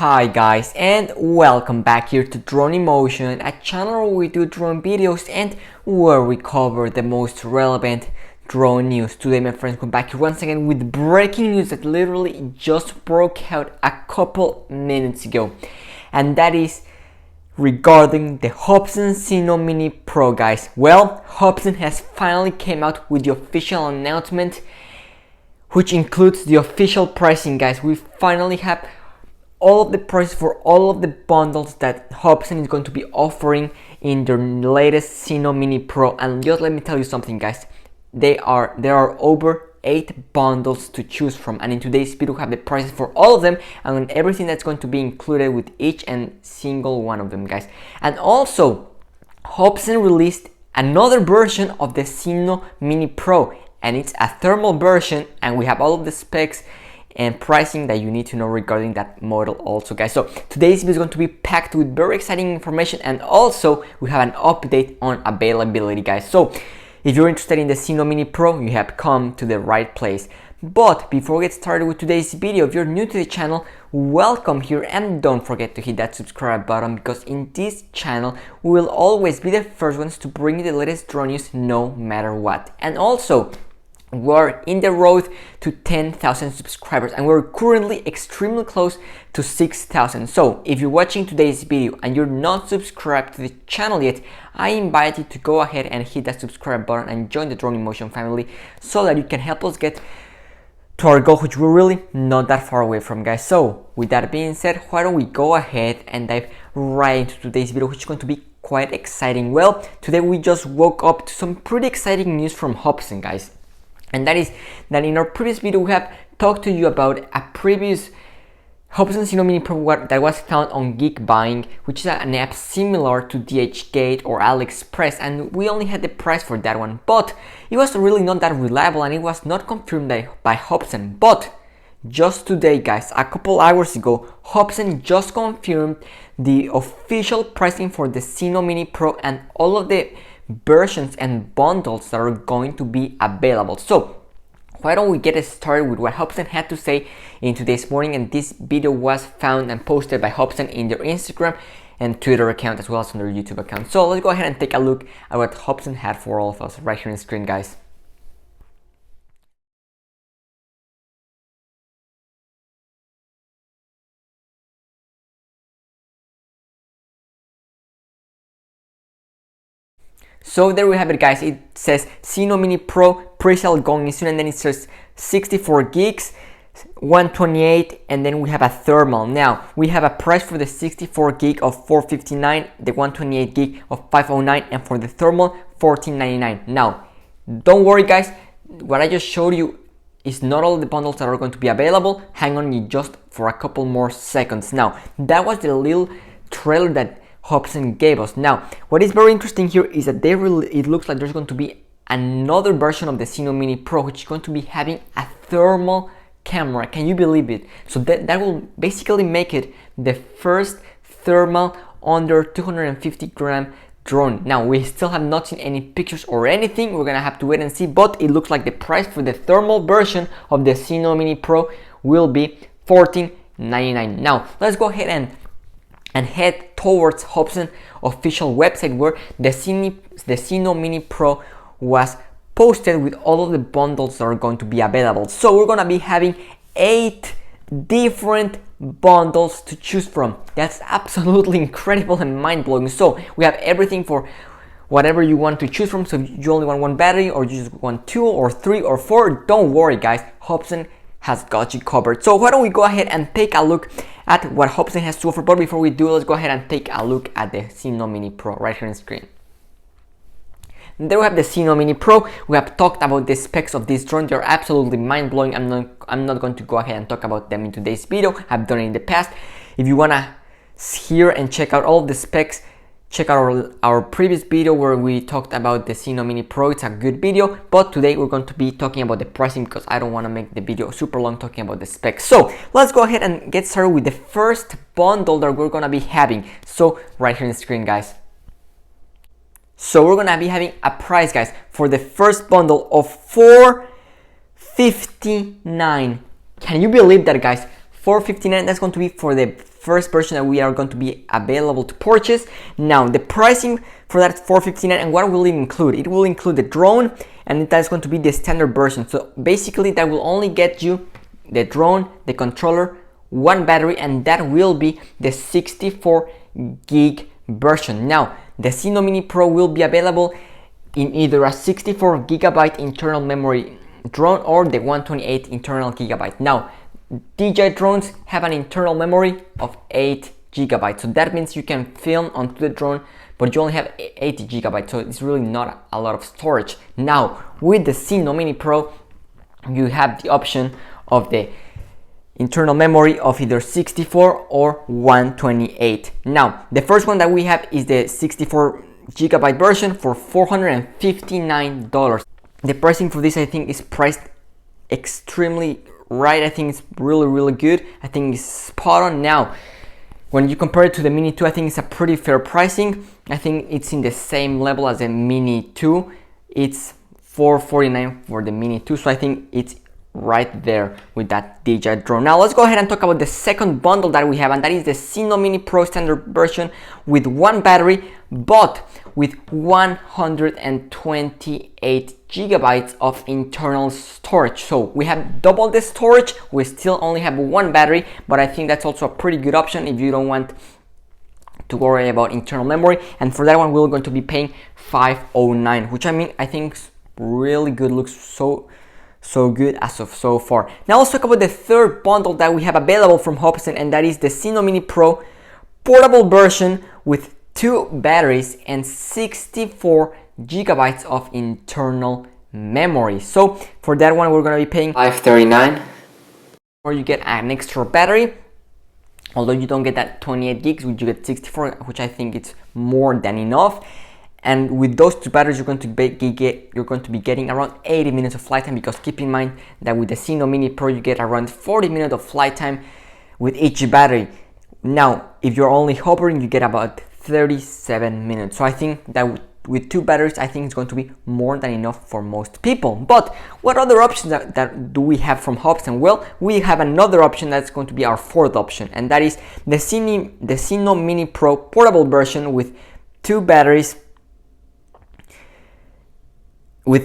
Hi guys, and welcome back here to Drone Emotion, a channel where we do drone videos and where we cover the most relevant drone news. Today my friends, come back here once again with breaking news that literally just broke out a couple minutes ago, and that is regarding the Hubsan Zino Mini Pro, guys. Well, Hubsan has finally came out with the official announcement, which includes the official pricing, guys. We finally have all of the prices for all of the bundles that Hubsan is going to be offering in their latest Zino Mini Pro. And just let me tell you something, guys. There are over 8 bundles to choose from, and in today's video we have the prices for all of them and everything that's going to be included with each and single one of them, guys. And also, Hubsan released another version of the Zino Mini Pro, and it's a thermal version, and we have all of the specs and pricing that you need to know regarding that model also, guys. So today's video is going to be packed with very exciting information, and also we have an update on availability, guys. So if you're interested in the Zino Mini Pro, you have come to the right place. But before we get started with today's video, if you're new to the channel, welcome here, and don't forget to hit that subscribe button, because in this channel we will always be the first ones to bring you the latest drone news no matter what. And also, we're in the road to 10,000 subscribers, and we're currently extremely close to 6,000. So if you're watching today's video and you're not subscribed to the channel yet, I invite you to go ahead and hit that subscribe button and join the Drone Emotion family, so that you can help us get to our goal, which we're really not that far away from, guys. So with that being said, why don't we go ahead and dive right into today's video, which is going to be quite exciting. Well, today we just woke up to some pretty exciting news from Hubsan, guys. And that is that in our previous video we have talked to you about a previous Hubsan Zino Mini Pro that was found on Geek Buying, which is an app similar to DHgate or AliExpress, and we only had the price for that one, but it was really not that reliable and it was not confirmed by Hubsan. But just today, guys, a couple hours ago, Hubsan just confirmed the official pricing for the Zino Mini Pro and all of the versions and bundles that are going to be available. So why don't we get started with what Hubsan had to say in today's morning, and this video was found and posted by Hubsan in their Instagram and Twitter account, as well as on their YouTube account. So let's go ahead and take a look at what Hubsan had for all of us right here on the screen, guys. So there we have it, guys. It says Zino Mini Pro pre-sale going soon, and then it says 64 gigs, 128, and then we have a thermal. Now we have a price for the 64 gig of $459, the 128 gig of $509, and for the thermal $1499. Now don't worry, guys, what I just showed you is not all the bundles that are going to be available. Hang on just for a couple more seconds. Now that was the little trailer that Hubsan gave us. Now what is very interesting here is that it looks like there's going to be another version of the Zino Mini Pro, which is going to be having a thermal camera. Can you believe it? So that will basically make it the first thermal under 250 gram drone. Now we still have not seen any pictures or anything. We're gonna have to wait and see, but it looks like the price for the thermal version of the Zino Mini Pro will be $1499. Now let's go ahead and head towards Hubsan official website, where the Zino Mini Pro was posted with all of the bundles that are going to be available. So we're gonna be having 8 different bundles to choose from. That's absolutely incredible and mind-blowing. So we have everything for whatever you want to choose from. So if you only want one battery, or you just want 2 or 3 or 4, don't worry, guys, Hubsan has got you covered. So why don't we go ahead and take a look at what Hubsan has to offer. But before we do, let's go ahead and take a look at the Zino Mini Pro right here on the screen. There we have the Zino Mini Pro. We have talked about the specs of this drone. They're absolutely mind-blowing. I'm not going to go ahead and talk about them in today's video. I've done it in the past. If you wanna hear and check out all of the specs, check out our previous video where we talked about the Zino Mini Pro. It's a good video, but today we're going to be talking about the pricing, because I don't want to make the video super long talking about the specs. So let's go ahead and get started with the first bundle that we're going to be having. So right here on the screen, guys. So we're going to be having a price, guys, for the first bundle of $459. Can you believe that, guys? $459. That's going to be for the first version that we are going to be available to purchase. Now the pricing for that $459, and what will it include? It will include the drone, and that's going to be the standard version. So basically that will only get you the drone, the controller, one battery, and that will be the 64 gig version. Now the Zino Mini Pro will be available in either a 64 gigabyte internal memory drone or the 128 internal gigabyte. Now DJI drones have an internal memory of 8 gigabytes, so that means you can film onto the drone, but you only have 8 gigabytes, so it's really not a lot of storage. Now with the Zino Mini Pro, you have the option of the internal memory of either 64 or 128. Now the first one that we have is the 64 gigabyte version for $459. The pricing for this, I think, is priced extremely right. I think it's really good. I think it's spot on. Now when you compare it to the Mini 2, I think it's a pretty fair pricing. I think it's in the same level as the Mini 2. It's $449 for the Mini 2, so I think it's right there with that DJI drone. Now let's go ahead and talk about the second bundle that we have, and that is the Zino Mini Pro standard version with one battery, but with 128 gigabytes of internal storage. So we have double the storage, we still only have one battery, but I think that's also a pretty good option if you don't want to worry about internal memory. And for that one, we're going to be paying $509, which I think is really good. Looks so good as of so far. Now let's talk about the third bundle that we have available from Hubsan, and that is the Zino Mini Pro portable version with 2 batteries and 64 gigabytes of internal memory. So for that one, we're going to be paying $539, or you get an extra battery. Although you don't get that 28 gigs, you get 64, which I think it's more than enough. And with those 2 batteries, you're going to be getting around 80 minutes of flight time, because keep in mind that with the Zino Mini Pro, you get around 40 minutes of flight time with each battery. Now, if you're only hovering, you get about 37 minutes. So I think that with 2 batteries, I think it's going to be more than enough for most people. But what other options that do we have from Hubsan? Well, we have another option that's going to be our fourth option, and that is the Zino Mini Pro portable version with 3 batteries, and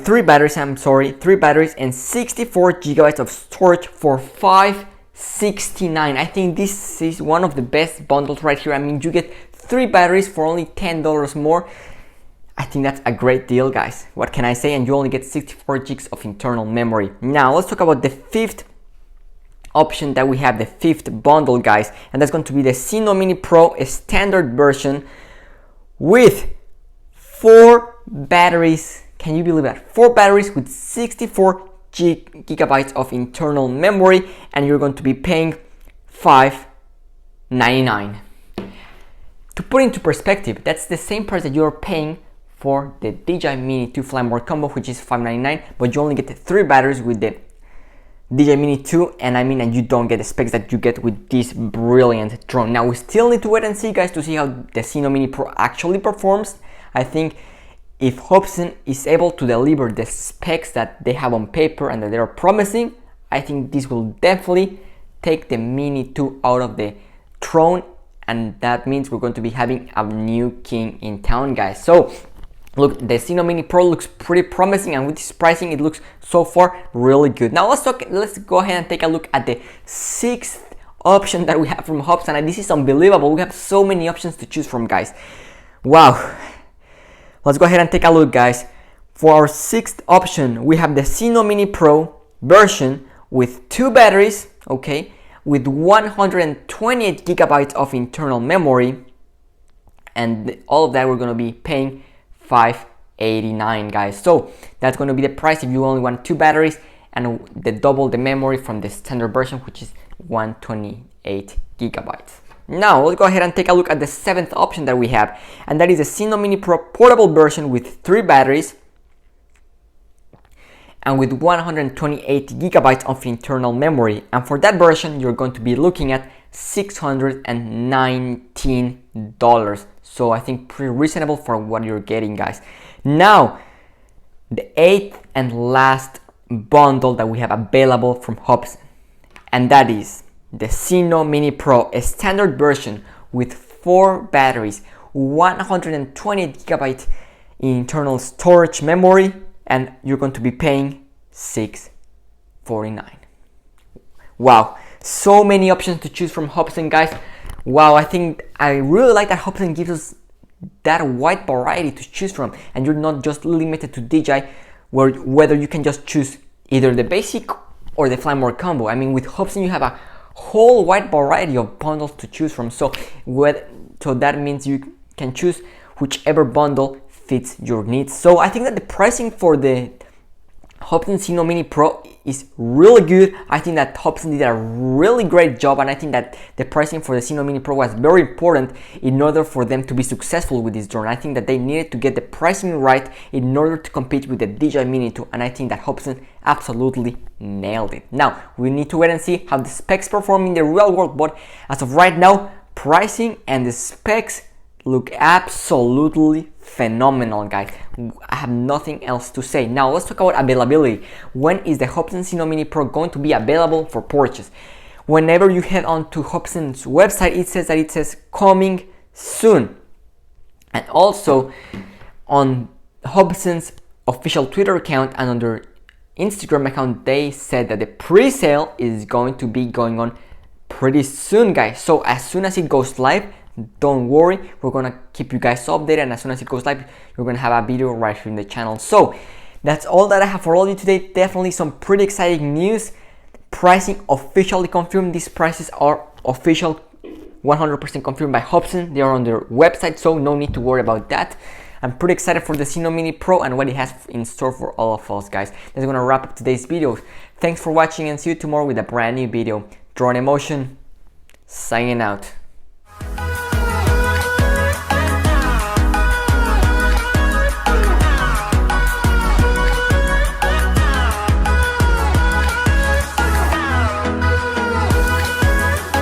64 gigabytes of storage for $569. I think this is one of the best bundles right here. I mean, you get 3 batteries for only $10 more. I think that's a great deal, guys. What can I say? And you only get 64 gigs of internal memory. Now let's talk about the fifth option that we have, the fifth bundle, guys, and that's going to be the Zino Mini Pro standard version with 4 batteries. Can you believe that? 4 batteries with 64 gigabytes of internal memory, and you're going to be paying $599. To put into perspective, that's the same price that you're paying for the DJI Mini 2 Fly More combo, which is $599, but you only get 3 batteries with the DJI Mini 2, and you don't get the specs that you get with this brilliant drone. Now we still need to wait and see, guys, to see how the Zino Mini Pro actually performs. I think if Hubsan is able to deliver the specs that they have on paper and that they're promising, I think this will definitely take the Mini 2 out of the throne, and that means we're going to be having a new king in town, guys. So look, the Zino Mini Pro looks pretty promising, and with this pricing, it looks so far really good. Now let's go ahead and take a look at the 6th option that we have from Hubsan, and this is unbelievable. We have so many options to choose from, guys. Wow. Let's go ahead and take a look, guys. For our 6th option, we have the Zino Mini Pro version with 2 batteries, okay, with 128 gigabytes of internal memory, and all of that we're going to be paying $589, guys. So that's going to be the price if you only want 2 batteries and double the memory from the standard version, which is 128 gigabytes. Now let's go ahead and take a look at the 7th option that we have, and that is the Zino Mini Pro portable version with 3 batteries and with 128 gigabytes of internal memory. And for that version, you're going to be looking at $619. So I think pretty reasonable for what you're getting, guys. Now, the 8th and last bundle that we have available from Hubsan, and that is the Zino Mini Pro, a standard version with 4 batteries, 128GB internal storage memory, and you're going to be paying $649. Wow, so many options to choose from Hubsan, guys. Wow, I really like that Hubsan gives us that wide variety to choose from, and you're not just limited to DJI, whether you can just choose either the basic or the Fly More combo. I mean, with Hubsan you have a whole wide variety of bundles to choose from, so that means you can choose whichever bundle fits your needs. So I think that the pricing for the Hubsan Zino Mini Pro is really good. I think that Hubsan did a really great job, and I think that the pricing for the Zino Mini Pro was very important in order for them to be successful with this drone. I think that they needed to get the pricing right in order to compete with the DJI Mini 2, and I think that Hubsan absolutely nailed it. Now, we need to wait and see how the specs perform in the real world, but as of right now, pricing and the specs look absolutely phenomenal, guys. I have nothing else to say. Now let's talk about availability. When is the Hubsan Zino Mini Pro going to be available for purchase? Whenever you head on to Hubsan's website, it says coming soon. And also on Hubsan's official Twitter account and on their Instagram account, they said that the pre-sale is going to be going on pretty soon, guys. So as soon as it goes live, don't worry, we're gonna keep you guys updated, and as soon as it goes live, you're gonna have a video right here in the channel. So that's all that I have for all of you today. Definitely some pretty exciting news. Pricing officially confirmed. These prices are official, 100% confirmed by Hubsan. They are on their website, so no need to worry about that. I'm pretty excited for the Zino Mini Pro and what it has in store for all of us, guys. That's gonna wrap up today's video. Thanks for watching, and see you tomorrow with a brand new video. Drone Emotion signing out.